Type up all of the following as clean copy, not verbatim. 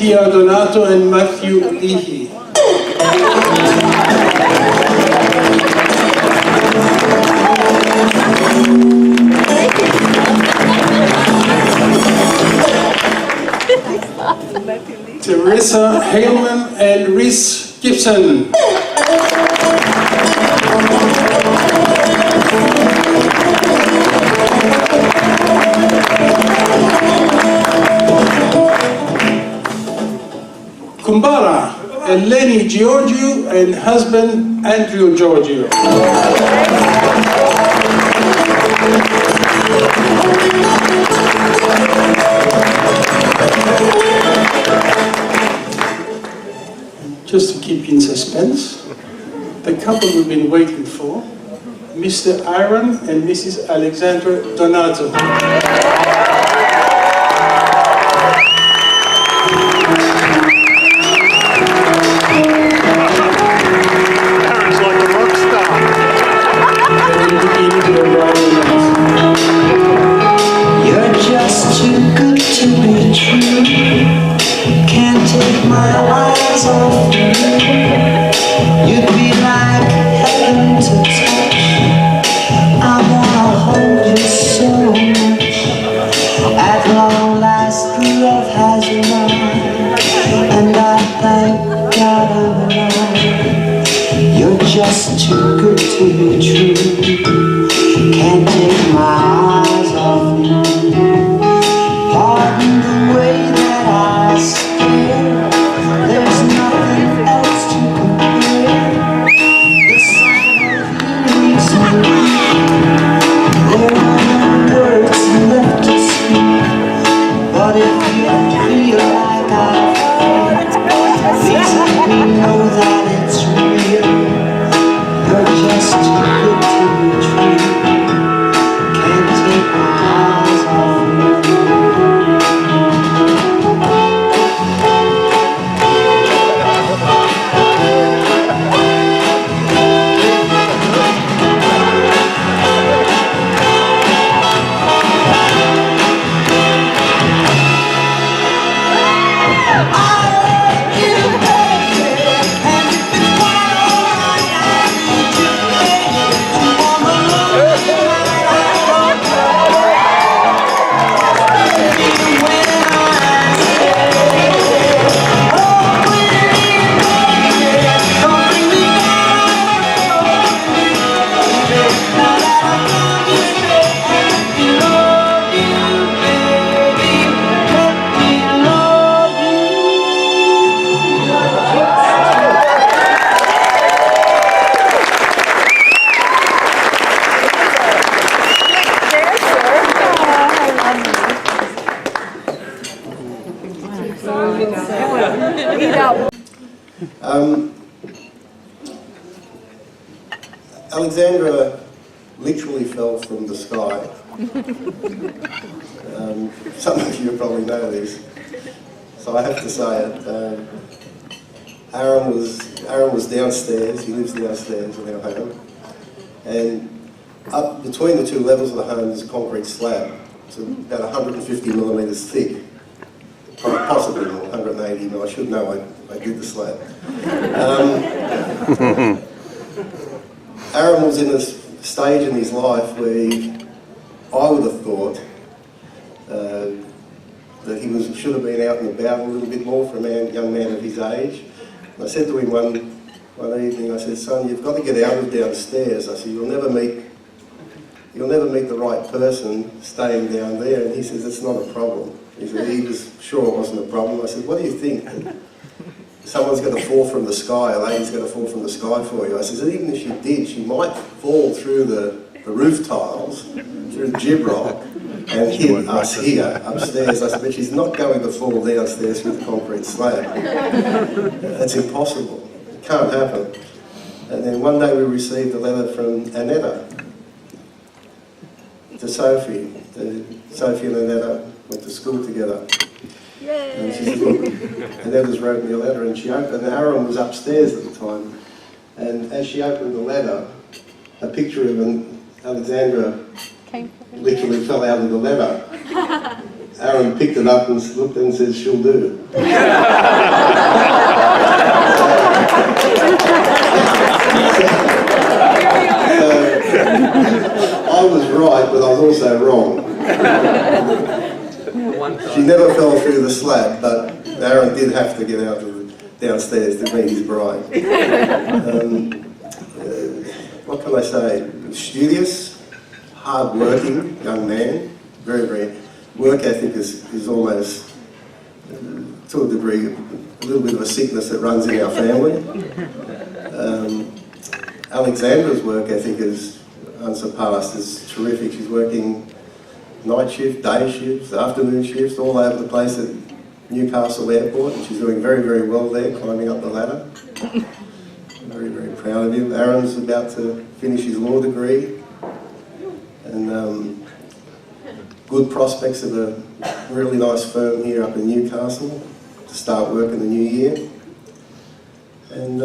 Cynthia Donato and Matthew Leahy. Teresa Haleman and Rhys Gibson. Kumbara, Eleni Giorgio and husband Andrew Giorgio. Just to keep you in suspense, the couple we've been waiting for, Mr. Aaron and Mrs. Alexandra Donato. Just too good to be true. Can't take my eyes off you. Pardon the way that I stare. There's nothing else to compare. The sound of you is there are no words left to speak. But if you feel like I feel, please let me know that it's real. You're just too good to be true. Can't take my eyes off you. Alexandra literally fell from the sky. Some of you probably know this, so I have to say it. Aaron was downstairs. He lives downstairs in our home, and up between the two levels of the home is a concrete slab. It's about 150 millimetres thick, possibly more, 180. No, I should know. I did the slab. Aaron was in a stage in his life where I would have thought that he should have been out and about a little bit more for a young man of his age. And I said to him one evening, I said, "Son, you've got to get out of downstairs." I said, you'll never meet the right person staying down there." And he says, "It's not a problem." He said he was sure it wasn't a problem. I said, "What do you think? Someone's going to fall from the sky, a lady's going to fall from the sky for you." I said, "Even if she did, she might fall through the roof tiles, through the jib rock, and hit us here upstairs." I said, "But she's not going to fall downstairs with a concrete slab. That's impossible. It can't happen." And then one day we received a letter from Annetta to Sophie. Sophie and Annetta went to school together. Yay. And she said, "Look," Annetta's wrote me a letter, and Aaron was upstairs at the time, and as she opened the letter, a picture of Alexandra literally fell out of the letter. Aaron picked it up and looked and said, "She'll do." I was right, but I was also wrong. She never fell through the slab, but Aaron did have to get out of downstairs to meet his bride. What can I say? Studious, hard-working young man, very. Work ethic is almost, to a degree, a little bit of a sickness that runs in our family. Alexandra's work ethic is unsurpassed. It's terrific. She's working night shift, day shifts, afternoon shifts, all over the place at Newcastle Airport, and she's doing very well there, climbing up the ladder. Very proud of him. Aaron's about to finish his law degree, and good prospects of a really nice firm here up in Newcastle to start work in the new year. And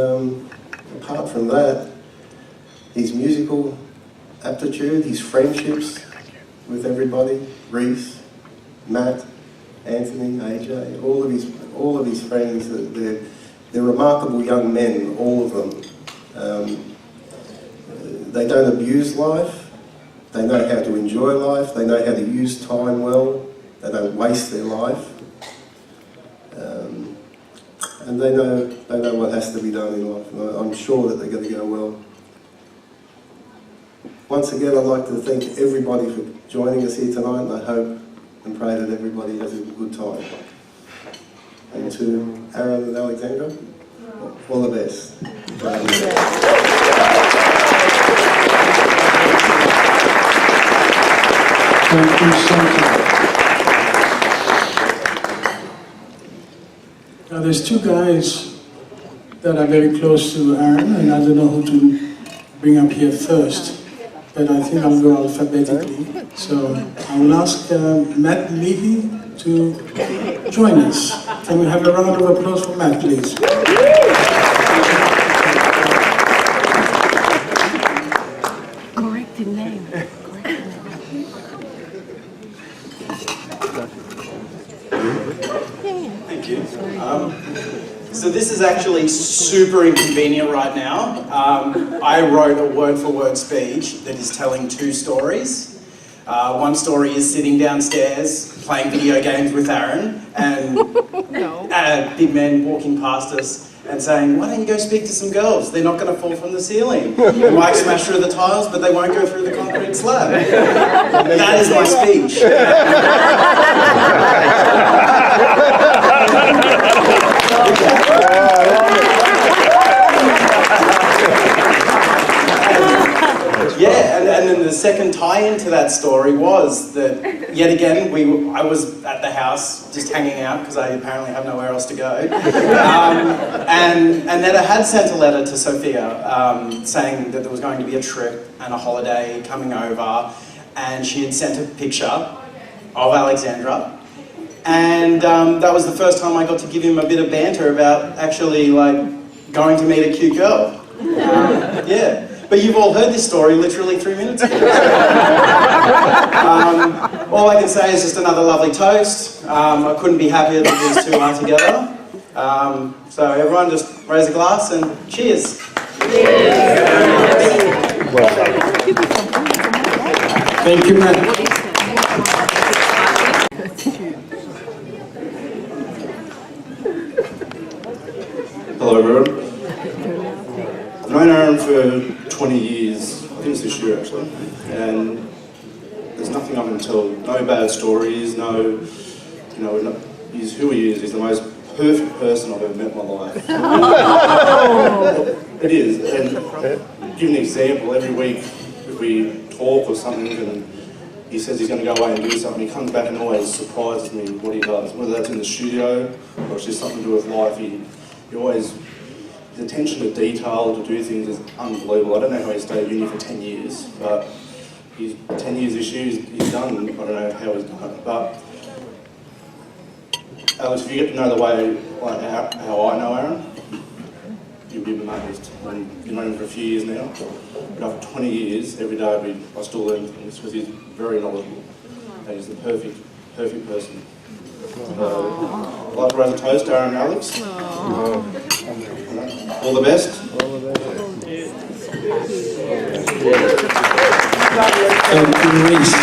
apart from that, his musical aptitude, his friendships with everybody, Reese, Matt, Anthony, AJ, all of his friends, they're remarkable young men, all of them. They don't abuse life. They know how to enjoy life. They know how to use time well. They don't waste their life. And they know what has to be done in life. And I'm sure that they're going to go well. Once again, I'd like to thank everybody for joining us here tonight, and I hope and pray that everybody has a good time. And to Aaron and Alexandra, all the best. Thank you so much. Now there's two guys that are very close to Aaron, and I don't know who to bring up here first, but I think I'll go alphabetically. So I will ask Matt Levy to join us. Can we have a round of applause for Matt, please? Corrected name. Thank you. So this is actually super inconvenient right now. I wrote a word-for-word speech that is telling two stories. One story is sitting downstairs playing video games with Aaron, and a big man walking past us and saying, "Why don't you go speak to some girls? They're not going to fall from the ceiling. They might smash through the tiles, but they won't go through the concrete slab." That is my speech. Yeah, and then the second tie-in to that story was that, yet again, I was at the house just hanging out because I apparently have nowhere else to go. And Netta had sent a letter to Sophia saying that there was going to be a trip and a holiday coming over, and she had sent a picture of Alexandra. And that was the first time I got to give him a bit of banter about actually going to meet a cute girl. Yeah. But you've all heard this story literally 3 minutes ago. All I can say is just another lovely toast. I couldn't be happier that these two are together. So everyone just raise a glass and cheers. Thank you, Matt. Hello everyone. I've known Aaron for 20 years, I think it's this year actually, and there's nothing I can tell, no bad stories, he's who he is, he's the most perfect person I've ever met in my life. It is, and give an example, every week if we talk or something and he says he's going to go away and do something, he comes back and always surprises me what he does, whether that's in the studio or it's just something to do with life. He always, his attention to detail, to do things is unbelievable. I don't know how he stayed at uni for 10 years, but he's 10 years this year, he's done, I don't know how he's done it. But Alex, if you get to know the way, how I know Aaron, you'll be amazed. And you've known him for a few years now, but after 20 years, every day I still learn things because he's very knowledgeable. And he's the perfect perfect person. I'd like to raise a toast to Aaron and Alex. All the best. Thank you, Reese.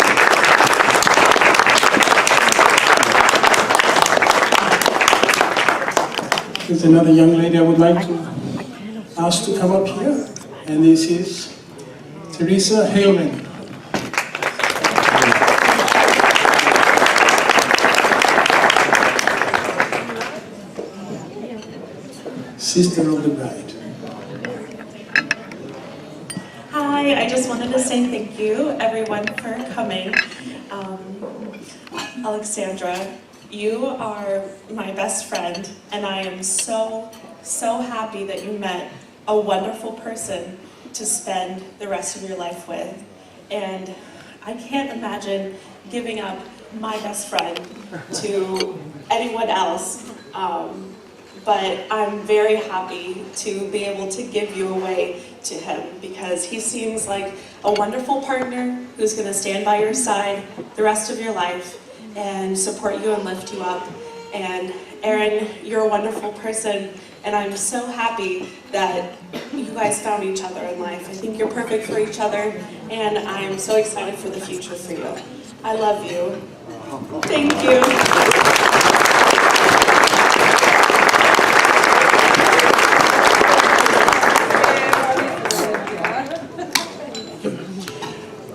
There's another young lady I would like to ask to come up here, and this is Teresa Haleman. Sister of the bride. Hi, I just wanted to say thank you, everyone, for coming. Alexandra, you are my best friend, and I am so happy that you met a wonderful person to spend the rest of your life with. And I can't imagine giving up my best friend to anyone else. But I'm very happy to be able to give you away to him because he seems like a wonderful partner who's going to stand by your side the rest of your life and support you and lift you up. And Aaron, you're a wonderful person, and I'm so happy that you guys found each other in life. I think you're perfect for each other, and I'm so excited for the future for you. I love you. Thank you.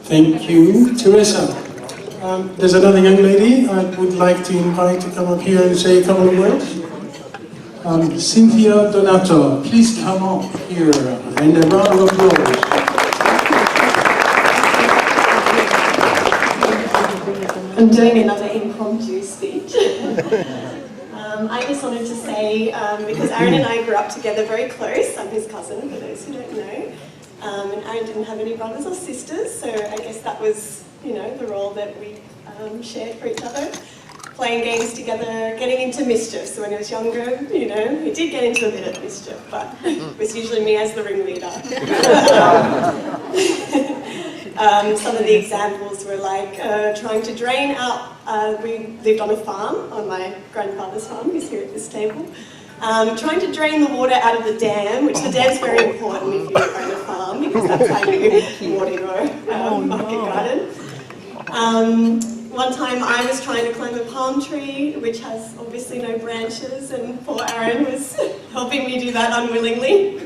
Thank you, Teresa. There's another young lady I would like to invite to come up here and say a couple of words. Cynthia Donato, please come up here and a round of applause. I'm doing another impromptu speech. I just wanted to say, because Aaron and I grew up together very close, I'm his cousin for those who don't know, and Aaron didn't have any brothers or sisters, so I guess that was, you know, the role that we shared for each other. Playing games together, getting into mischief. So when he was younger, you know, he did get into a bit of mischief, but it was usually me as the ringleader. Some of the examples were like trying to drain out, we lived on a farm, on my grandfather's farm, who's here at this table. Trying to drain the water out of the dam, which the dam's very important if you own a farm, because that's how you water your market garden. One time I was trying to climb a palm tree, which has obviously no branches, and poor Aaron was helping me do that unwillingly.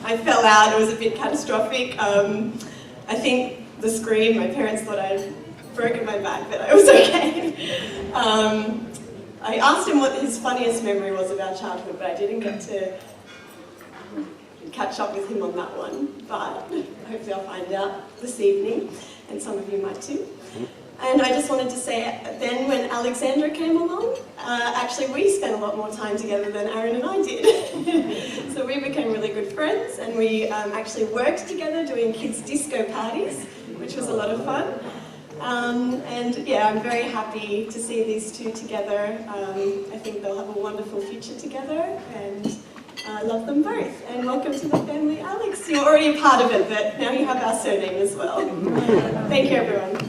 I fell out, it was a bit catastrophic. I think the scream, my parents thought I'd broken my back, but I was okay. I asked him what his funniest memory was of our childhood, but I didn't get to catch up with him on that one. But hopefully I'll find out this evening, and some of you might too. And I just wanted to say, then when Alexandra came along, actually we spent a lot more time together than Aaron and I did. So we became really good friends, and we actually worked together doing kids' disco parties, which was a lot of fun. And yeah, I'm very happy to see these two together. I think they'll have a wonderful future together, and I love them both. And welcome to the family, Alex. You're already a part of it, but now you have our surname as well. Thank you, everyone.